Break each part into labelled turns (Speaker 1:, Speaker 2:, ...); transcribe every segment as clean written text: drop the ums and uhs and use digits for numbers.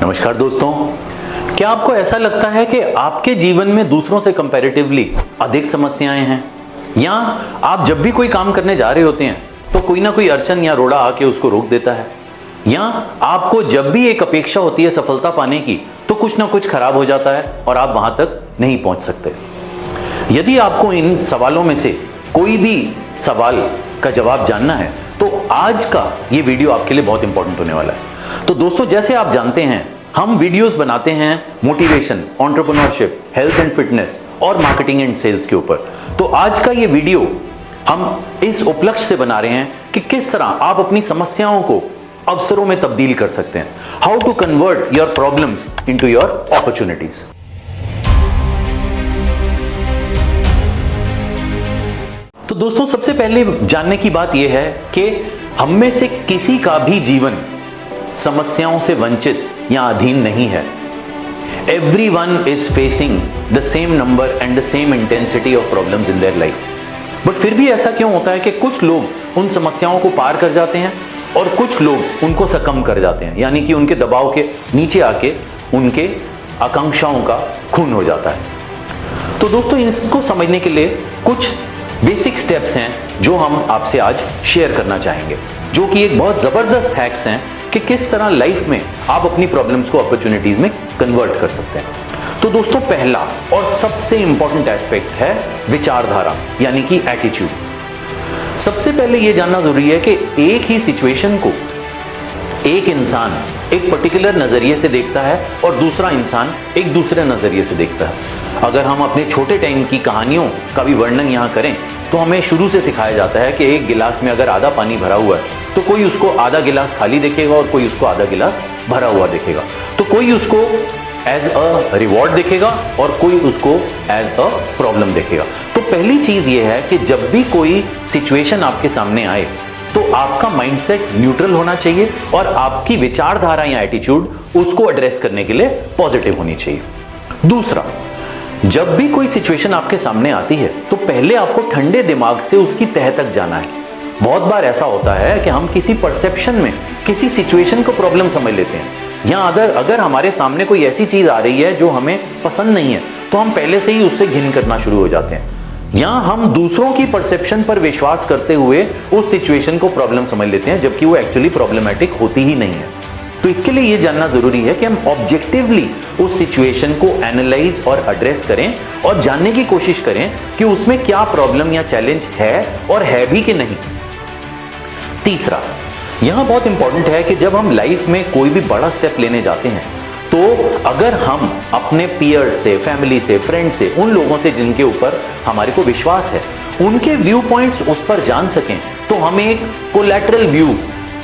Speaker 1: नमस्कार दोस्तों, क्या आपको ऐसा लगता है कि आपके जीवन में दूसरों से कंपैरेटिवली अधिक समस्याएं हैं, या आप जब भी कोई काम करने जा रहे होते हैं तो कोई ना कोई अड़चन या रोड़ा आके उसको रोक देता है, या आपको जब भी एक अपेक्षा होती है सफलता पाने की तो कुछ ना कुछ खराब हो जाता है और आप वहां तक नहीं पहुंच सकते। यदि आपको इन सवालों में से कोई भी सवाल का जवाब जानना है तो आज का ये वीडियो आपके लिए बहुत इंपॉर्टेंट होने वाला है। तो दोस्तों, जैसे आप जानते हैं हम वीडियोस बनाते हैं motivation, entrepreneurship, health and fitness और मार्केटिंग एंड सेल्स के ऊपर। तो आज का ये वीडियो हम इस उपलक्ष्य से बना रहे हैं कि किस तरह आप अपनी समस्याओं को अवसरों में तब्दील कर सकते हैं। How to convert your problems into your opportunities. तो दोस्तों, सबसे पहले जानने की बात यह है कि हम में से किसी का भी जीवन समस्याओं से वंचित या अधीन नहीं है। Everyone is facing the same number and the same intensity of problems in their life. But फिर भी ऐसा क्यों होता है कि कुछ लोग उन समस्याओं को पार कर जाते हैं और कुछ लोग उनको सकम कर जाते हैं, यानी कि उनके दबाव के नीचे आके उनके आकांक्षाओं का खून हो जाता है। तो दोस्तों, इसको समझने के लिए कुछ बेसिक स्टेप्स हैं जो हम आपसे आज शेयर करना चाहेंगे, जो कि एक बहुत जबरदस्त हैक्स हैं कि किस तरह लाइफ में आप अपनी प्रॉब्लम्स को अपॉर्चुनिटीज में कन्वर्ट कर सकते हैं। तो दोस्तों, पहला और सबसे इंपॉर्टेंट एस्पेक्ट है विचारधारा, यानी कि एटीट्यूड। सबसे पहले यह जानना जरूरी है कि एक ही सिचुएशन को एक इंसान एक पर्टिकुलर नजरिए से देखता है और दूसरा इंसान एक दूसरे नजरिए से देखता है। अगर हम अपने छोटे टाइम की कहानियों का भी वर्णन यहां करें तो हमें शुरू से सिखाया जाता है कि एक गिलास में अगर आधा पानी भरा हुआ है तो कोई उसको आधा गिलास खाली देखेगा और कोई उसको आधा गिलास भरा हुआ देखेगा। तो कोई उसको एज अ रिवॉर्ड देखेगा और कोई उसको एज अ प्रॉब्लम देखेगा। तो पहली चीज ये है कि जब भी कोई सिचुएशन आपके सामने आए तो आपका माइंडसेट न्यूट्रल होना चाहिए और आपकी विचारधारा या एटीट्यूड उसको एड्रेस करने के लिए पॉजिटिव होनी चाहिए। दूसरा, जब भी कोई सिचुएशन आपके सामने आती है तो पहले आपको ठंडे दिमाग से उसकी तह तक जाना है। बहुत बार ऐसा होता है कि हम किसी परसेप्शन में किसी सिचुएशन को प्रॉब्लम समझ लेते हैं, या अगर हमारे सामने कोई ऐसी चीज आ रही है जो हमें पसंद नहीं है तो हम पहले से ही उससे घिन करना शुरू हो जाते हैं, या हम दूसरों की परसेप्शन पर विश्वास करते हुए उस सिचुएशन को प्रॉब्लम समझ लेते हैं जबकि वो एक्चुअली प्रॉब्लमैटिक होती ही नहीं है। तो इसके लिए यह जानना जरूरी है कि हम ऑब्जेक्टिवली उस सिचुएशन को एनालाइज और एड्रेस करें और जानने की कोशिश करें कि उसमें क्या प्रॉब्लम या चैलेंज है और है भी कि नहीं। तीसरा, यहां बहुत इंपॉर्टेंट है कि जब हम लाइफ में कोई भी बड़ा स्टेप लेने जाते हैं तो अगर हम अपने पीयर्स से, फैमिली से, फ्रेंड से, उन लोगों से जिनके ऊपर हमारे को विश्वास है, उनके व्यू पॉइंट्स उस पर जान सकें तो हमें एक कोलैटरल व्यू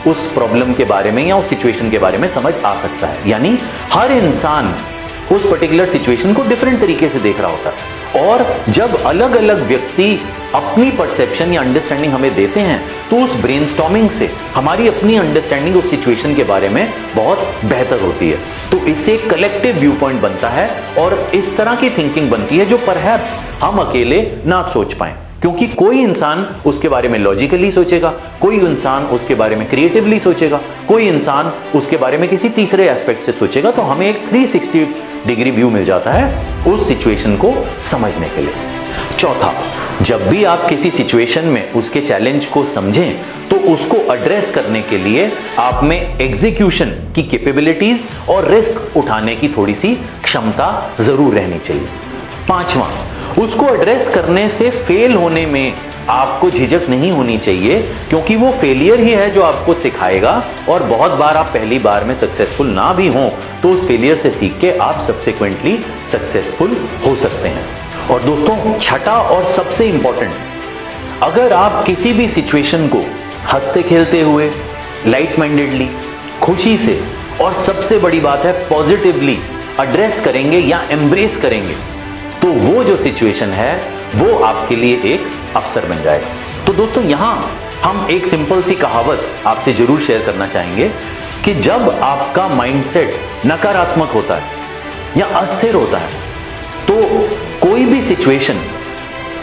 Speaker 1: उस प्रॉब्लम के बारे में या उस सिचुएशन के बारे में समझ आ सकता है। यानी हर इंसान उस पर्टिकुलर सिचुएशन को डिफरेंट तरीके से देख रहा होता है, और जब अलग अलग व्यक्ति अपनी परसेप्शन या अंडरस्टैंडिंग हमें देते हैं तो उस ब्रेनस्टॉर्मिंग से हमारी अपनी अंडरस्टैंडिंग उस सिचुएशन के बारे में बहुत बेहतर होती है। तो इससे एक कलेक्टिव व्यू पॉइंट बनता है और इस तरह की थिंकिंग बनती है जो परहैप्स हम अकेले ना सोच पाए, क्योंकि कोई इंसान उसके बारे में लॉजिकली सोचेगा, कोई इंसान उसके बारे में क्रिएटिवली सोचेगा, कोई इंसान उसके बारे में किसी तीसरे एस्पेक्ट से सोचेगा। तो हमें एक 360 डिग्री व्यू मिल जाता है उस सिचुएशन को समझने के लिए। चौथा, जब भी आप किसी सिचुएशन में उसके चैलेंज को समझें तो उसको एड्रेस करने के लिए आप में एग्जीक्यूशन की कैपेबिलिटीज और रिस्क उठाने की थोड़ी सी क्षमता जरूर रहनी चाहिए। पांचवा, उसको एड्रेस करने से फेल होने में आपको झिझक नहीं होनी चाहिए, क्योंकि वो फेलियर ही है जो आपको सिखाएगा, और बहुत बार आप पहली बार में सक्सेसफुल ना भी हों तो उस फेलियर से सीख के आप सबसेक्वेंटली सक्सेसफुल हो सकते हैं। और दोस्तों, छठा और सबसे इंपॉर्टेंट, अगर आप किसी भी सिचुएशन को हंसते खेलते हुए, लाइट माइंडेडली, खुशी से, और सबसे बड़ी बात है पॉजिटिवली एड्रेस करेंगे या एम्ब्रेस करेंगे तो वो जो सिचुएशन है वो आपके लिए एक अवसर बन जाएगा। तो दोस्तों, यहां हम एक सिंपल सी कहावत आपसे जरूर शेयर करना चाहेंगे कि जब आपका माइंडसेट नकारात्मक होता है या अस्थिर होता है तो कोई भी सिचुएशन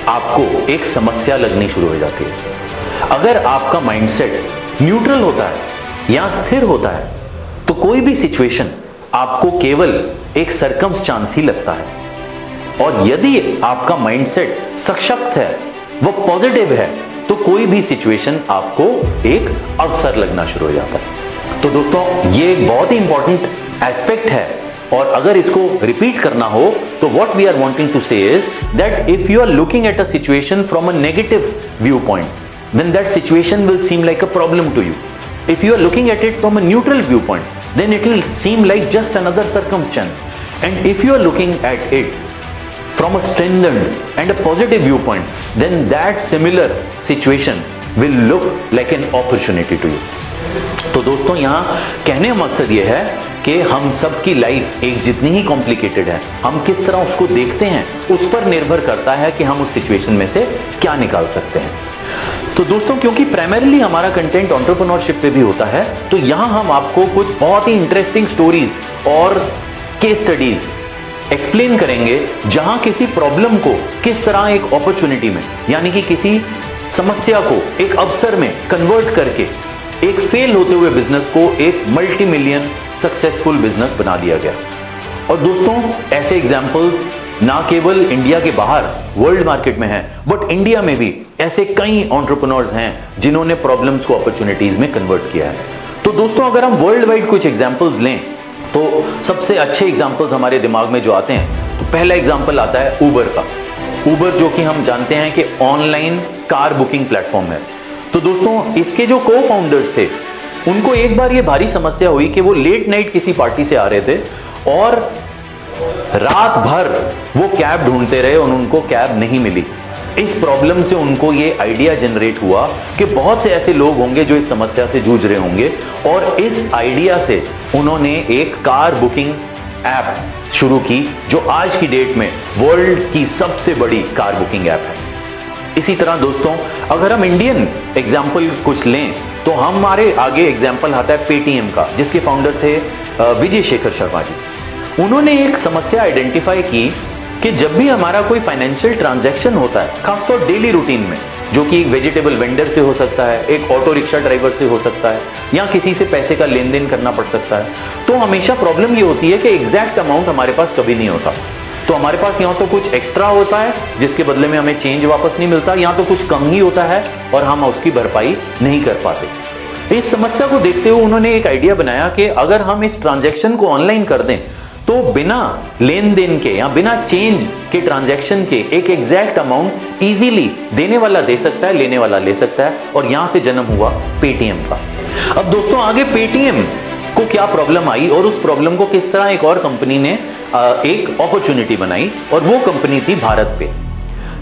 Speaker 1: आपको एक समस्या लगनी शुरू हो जाती है। अगर आपका माइंडसेट न्यूट्रल होता है या स्थिर होता है तो कोई भी सिचुएशन आपको केवल एक सर्कमस्टांस ही लगता है, और यदि आपका माइंडसेट सशक्त है, वो पॉजिटिव है, तो कोई भी सिचुएशन आपको एक अवसर लगना शुरू हो जाता है। तो दोस्तों, ये एक बहुत ही इंपॉर्टेंट एस्पेक्ट है, और अगर इसको रिपीट करना हो तो what we are wanting to say is that if you are looking at a situation from a negative view point, then that situation will seem like a problem to you. If you are looking at it from a neutral viewpoint, then it will seem like just another circumstance. And if you are looking at it from a strengthened and a positive viewpoint, then that similar situation will look like an opportunity to you. तो दोस्तों, यहाँ कहने का मकसद ये है कि हम सब की लाइफ एक जितनी ही कॉम्प्लिकेटेड है, हम किस तरह उसको देखते हैं उस पर निर्भर करता है कि हम उस सिचुएशन में से क्या निकाल सकते हैं। तो दोस्तों, क्योंकि प्राइमरीली हमारा कंटेंट एंटरप्रेन्योरशिप पे भी होता है, तो यहां हम आपको कुछ बहुत ही इंटरेस्टिंग स्टोरीज और केस स्टडीज एक्सप्लेन करेंगे, जहां किसी प्रॉब्लम को किस तरह एक अपॉर्चुनिटी में, यानी कि किसी समस्या को एक अवसर में कन्वर्ट करके एक फेल होते हुए बिजनेस को एक मल्टी मिलियन सक्सेसफुल बिजनेस बना दिया गया। और दोस्तों, ऐसे एग्जाम्पल्स ना केवल इंडिया के बाहर वर्ल्ड मार्केट में हैं, बट इंडिया में भी ऐसे कई एंटरप्रेन्योर्स हैं जिन्होंने प्रॉब्लम्स को अपॉर्चुनिटीज में कन्वर्ट किया है। तो दोस्तों, अगर हम वर्ल्ड वाइड कुछ एग्जांपल्स लें तो सबसे अच्छे एग्जांपल्स हमारे दिमाग में जो आते हैं, तो पहला एग्जांपल आता है उबर का। उबर, जो कि हम जानते हैं कि ऑनलाइन कार बुकिंग प्लेटफॉर्म है। तो दोस्तों, इसके जो को फाउंडर्स थे, उनको एक बार ये भारी समस्या हुई कि वो लेट नाइट किसी पार्टी से आ रहे थे और रात भर वो कैब ढूंढते रहे और उनको कैब नहीं मिली। इस प्रॉब्लम से उनको ये आइडिया जनरेट हुआ कि बहुत से ऐसे लोग होंगे जो इस समस्या से जूझ रहे होंगे, और इस आइडिया से उन्होंने एक कार बुकिंग ऐप शुरू की, जो आज की डेट में वर्ल्ड की सबसे बड़ी कार बुकिंग ऐप है। इसी तरह दोस्तों, अगर हम इंडियन एग्जाम्पल कुछ लें तो हमारे आगे एग्जाम्पल आता है पेटीएम का, जिसके फाउंडर थे विजय शेखर शर्मा जी। उन्होंने एक समस्या आइडेंटिफाई की कि जब भी हमारा कोई फाइनेंशियल ट्रांजैक्शन होता है, खासतौर डेली रूटीन में, जो कि एक वेजिटेबल वेंडर से हो सकता है, एक ऑटो रिक्शा ड्राइवर से हो सकता है, या किसी से पैसे का लेन देन करना पड़ सकता है, तो हमेशा प्रॉब्लम ये होती है कि एग्जैक्ट अमाउंट हमारे पास कभी नहीं होता। तो हमारे पास यहाँ तो कुछ एक्स्ट्रा होता है जिसके बदले में हमें चेंज वापस नहीं मिलता, यहाँ तो कुछ कम ही होता है और हम उसकी भरपाई नहीं कर पाते। इस समस्या को देखते हुए उन्होंने एक आइडिया बनाया कि अगर हम इस ट्रांजैक्शन को ऑनलाइन कर दें तो बिना लेन देन के या बिना चेंज के ट्रांजैक्शन के एक एग्जैक्ट अमाउंट इजीली देने वाला दे सकता है, लेने वाला ले सकता है, और यहां से जन्म हुआ पेटीएम का। अब दोस्तों, आगे पेटीएम को क्या प्रॉब्लम आई और उस प्रॉब्लम को किस तरह एक और कंपनी ने एक अपॉर्चुनिटी बनाई, और वो कंपनी थी भारत पे।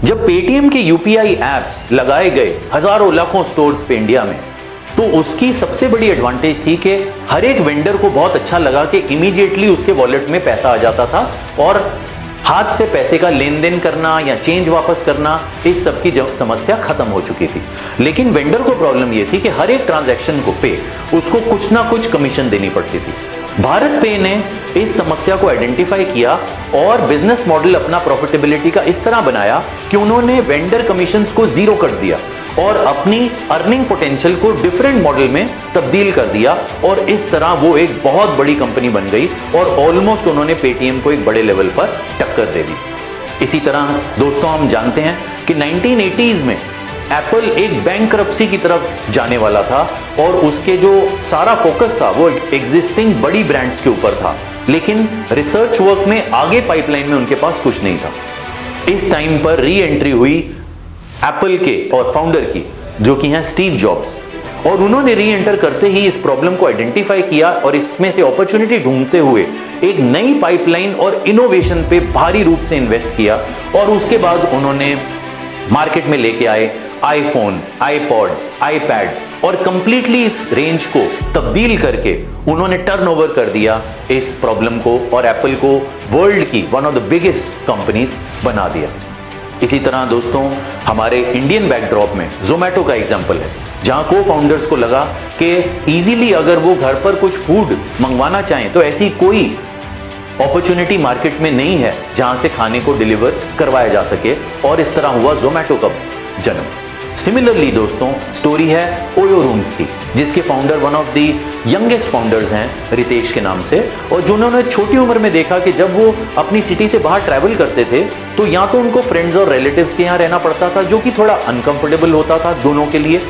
Speaker 1: जब पेटीएम के यूपीआई एप्स लगाए गए हजारों लाखों स्टोर्स पे इंडिया में, तो उसकी सबसे बड़ी एडवांटेज थी कि हर एक वेंडर को बहुत अच्छा लगा कि इमीडिएटली उसके वॉलेट में पैसा आ जाता था, और हाथ से पैसे का लेन देन करना या चेंज वापस करना, इस सब की समस्या खत्म हो चुकी थी। लेकिन वेंडर को प्रॉब्लम यह थी कि हर एक ट्रांजैक्शन को पे उसको कुछ ना कुछ कमीशन देनी पड़ती थी। भारत पे ने इस समस्या को आइडेंटिफाई किया और बिजनेस मॉडल अपना प्रॉफिटेबिलिटी का इस तरह बनाया कि उन्होंने वेंडर कमीशंस को जीरो कर दिया और अपनी अर्निंग पोटेंशियल को डिफरेंट मॉडल में तब्दील कर दिया, और इस तरह वो एक बहुत बड़ी कंपनी बन गई और ऑलमोस्ट उन्होंने पेटीएम को एक बड़े लेवल पर टक्कर दे दी। इसी तरह दोस्तों, हम जानते हैं कि 1980s में एप्पल एक बैंकरप्सी की तरफ जाने वाला था, और उसके जो सारा फोकस था वो एग्जिस्टिंग बड़ी ब्रांड्स के ऊपर था, लेकिन रिसर्च वर्क में आगे पाइपलाइन में उनके पास कुछ नहीं था। इस टाइम पर री एंट्री हुई एप्पल के और फाउंडर की, जो कि हैं स्टीव जॉब्स, और उन्होंने री एंटर करते ही इस प्रॉब्लम को आइडेंटिफाई किया और इसमें से अपॉर्चुनिटी ढूंढते हुए एक नई पाइपलाइन और इनोवेशन पे भारी रूप से इन्वेस्ट किया, और उसके बाद उन्होंने मार्केट में लेके आए आईफोन, आईपॉड, आईपैड, और कंप्लीटली इस रेंज को तब्दील करके उन्होंने टर्नओवर कर दिया इस प्रॉब्लम को, और एप्पल को वर्ल्ड की one of the biggest companies बना दिया। इसी तरह दोस्तों, हमारे इंडियन बैकड्रॉप में जोमेटो का एग्जांपल है, जहां को फाउंडर्स को लगा कि इजीली अगर वो घर पर कुछ फूड मंगवाना चाहें तो ऐसी कोई अपॉर्चुनिटी मार्केट में नहीं है जहां से खाने को डिलीवर करवाया जा सके, और इस तरह हुआ जोमेटो का जन्म। सिमिलरली दोस्तों स्टोरी है ओयो रूम्स की, जिसके founder one of the youngest founders हैं रितेश के नाम से, और जिन्होंने छोटी उम्र में देखा कि जब वो अपनी सिटी से बाहर ट्रैवल करते थे तो या तो उनको फ्रेंड्स और रिलेटिव्स के यहाँ रहना पड़ता था, जो कि थोड़ा अनकंफर्टेबल होता था दोनों के लिए,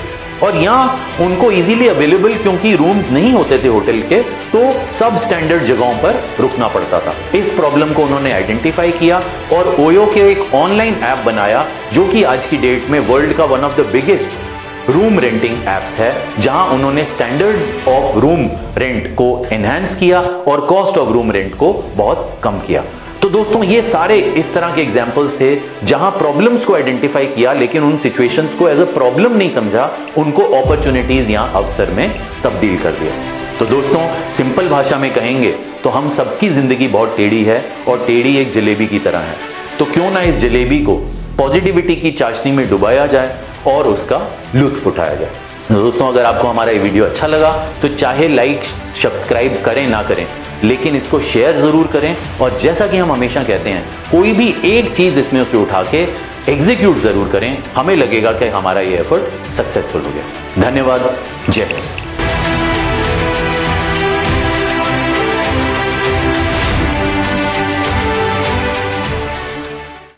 Speaker 1: और यहाँ उनको इजीली अवेलेबल क्योंकि रूम्स नहीं होते थे होटल के, तो सब स्टैंडर्ड जगहों पर रुकना पड़ता था। इस प्रॉब्लम को उन्होंने आइडेंटिफाई किया और ओयो के एक ऑनलाइन ऐप बनाया, जो कि आज की डेट में वर्ल्ड का one of the biggest room renting apps है, जहां उन्होंने स्टैंडर्ड्स ऑफ रूम रेंट को एनहांस किया और कॉस्ट ऑफ रूम रेंट को बहुत कम किया। तो दोस्तों ये सारे इस तरह के एग्जांपल्स थे जहां प्रॉब्लम्स को आइडेंटिफाई किया, लेकिन उन सिचुएशंस को एज अ प्रॉब्लम नहीं समझा, उनको अपॉर्चुनिटीज या अवसर में तब्दील कर दिया। तो दोस्तों सिंपल भाषा में कहेंगे तो हम सबकी जिंदगी बहुत टेढ़ी है और टेढ़ी एक जलेबी की तरह है, तो क्यों ना इस जलेबी को पॉजिटिविटी की चाशनी में डुबाया जाए और उसका लुत्फ उठाया जाए। तो दोस्तों अगर आपको हमारा ये वीडियो अच्छा लगा तो चाहे लाइक सब्सक्राइब करें ना करें, लेकिन इसको शेयर जरूर करें, और जैसा कि हम हमेशा कहते हैं कोई भी एक चीज इसमें उसे उठा के एग्जीक्यूट जरूर करें, हमें लगेगा कि हमारा ये एफर्ट सक्सेसफुल हो गया। धन्यवाद। जय हिंद।